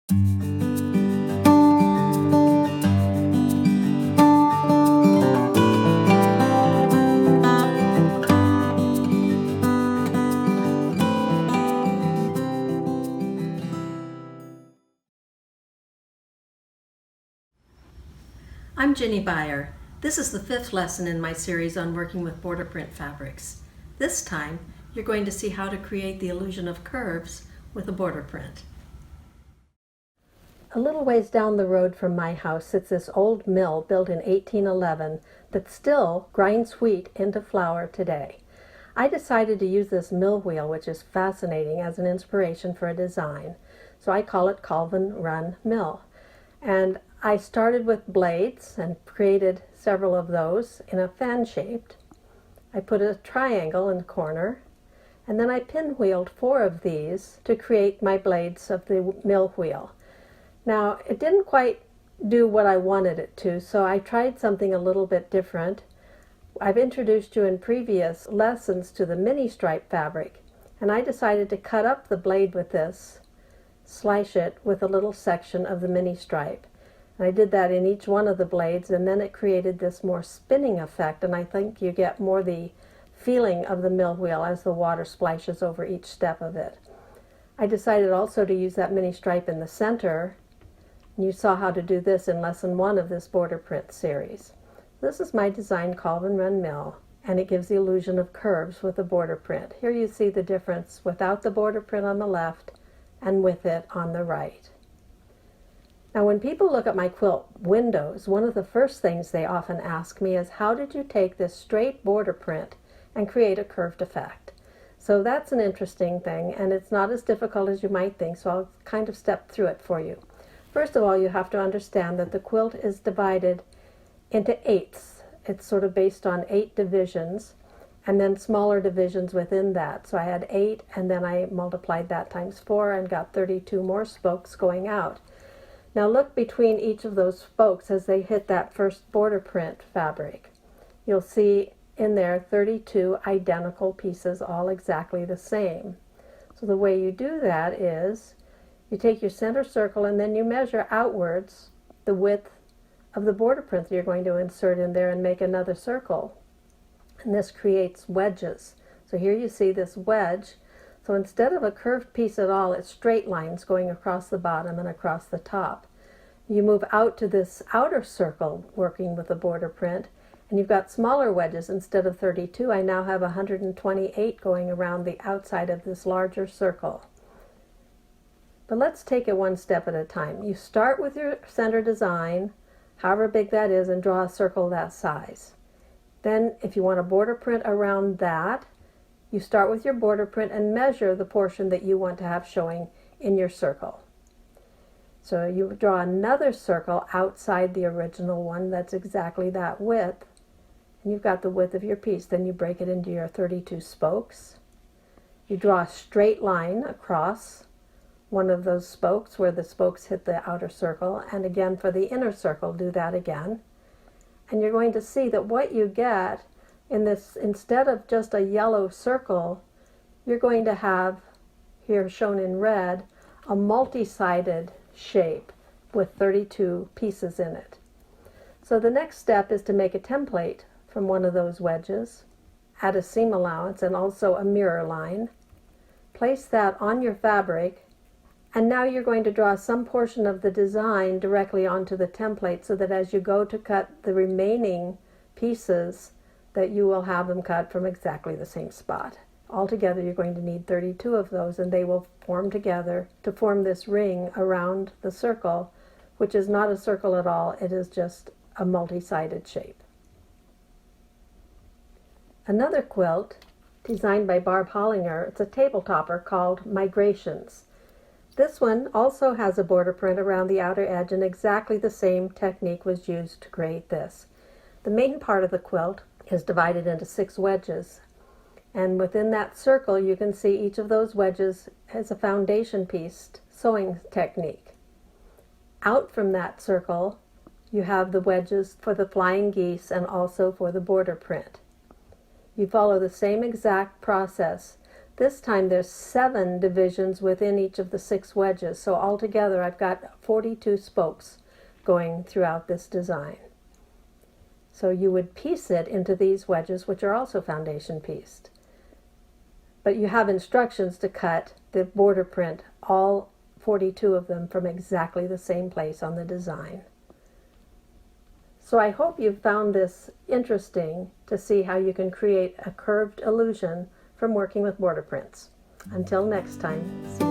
I'm Jinny Beyer. This is the 5th lesson in my series on working with border print fabrics. This time, you're going to see how to create the illusion of curves with a border print. A little ways down the road from my house sits this old mill built in 1811 that still grinds wheat into flour today. I decided to use this mill wheel, which is fascinating, as an inspiration for a design, so I call it Colvin Run Mill. And I started with blades and created several of those in a fan-shaped. I put a triangle in the corner, and then I pinwheeled 4 of these to create my blades of the mill wheel. Now, it didn't quite do what I wanted it to, so I tried something a little bit different. I've introduced you in previous lessons to the mini stripe fabric, and I decided to cut up the blade with this, slice it with a little section of the mini stripe. And I did that in each one of the blades, and then it created this more spinning effect, and I think you get more the feeling of the mill wheel as the water splashes over each step of it. I decided also to use that mini stripe in the center. You saw how to do this in lesson 1 of this border print series. This is my design Colvin Run Mill, and it gives the illusion of curves with a border print. Here you see the difference without the border print on the left and with it on the right. Now, when people look at my quilt windows, one of the first things they often ask me is, how did you take this straight border print and create a curved effect? So that's an interesting thing, and it's not as difficult as you might think, so I'll kind of step through it for you. First of all, you have to understand that the quilt is divided into eighths. It's sort of based on 8 divisions, and then smaller divisions within that. So I had 8, and then I multiplied that times 4 and got 32 more spokes going out. Now look between each of those spokes as they hit that first border print fabric. You'll see in there 32 identical pieces, all exactly the same. So the way you do that is you take your center circle and then you measure outwards the width of the border print that you're going to insert in there and make another circle. And this creates wedges. So here you see this wedge. So instead of a curved piece at all, it's straight lines going across the bottom and across the top. You move out to this outer circle working with the border print, and you've got smaller wedges. Instead of 32, I now have 128 going around the outside of this larger circle. But let's take it one step at a time. You start with your center design, however big that is, and draw a circle that size. Then if you want a border print around that, you start with your border print and measure the portion that you want to have showing in your circle. So you draw another circle outside the original one that's exactly that width, and you've got the width of your piece. Then you break it into your 32 spokes. You draw a straight line across one of those spokes where the spokes hit the outer circle, and again for the inner circle, do that again. And you're going to see that what you get in this, instead of just a yellow circle, you're going to have, here shown in red, a multi-sided shape with 32 pieces in it. So the next step is to make a template from one of those wedges, add a seam allowance and also a mirror line, place that on your fabric, and now you're going to draw some portion of the design directly onto the template so that as you go to cut the remaining pieces, that you will have them cut from exactly the same spot. Altogether, you're going to need 32 of those, and they will form together to form this ring around the circle, which is not a circle at all. It is just a multi-sided shape. Another quilt designed by Barb Hollinger, it's a table topper called Migrations. This one also has a border print around the outer edge, and exactly the same technique was used to create this. The main part of the quilt is divided into 6 wedges, and within that circle you can see each of those wedges as a foundation piece sewing technique. Out from that circle you have the wedges for the flying geese and also for the border print. You follow the same exact process, This time there's 7 divisions within each of the 6 wedges, so altogether I've got 42 spokes going throughout this design. So you would piece it into these wedges, which are also foundation pieced. But you have instructions to cut the border print, all 42 of them, from exactly the same place on the design. So I hope you've found this interesting to see how you can create a curved illusion from working with border prints. Until next time, see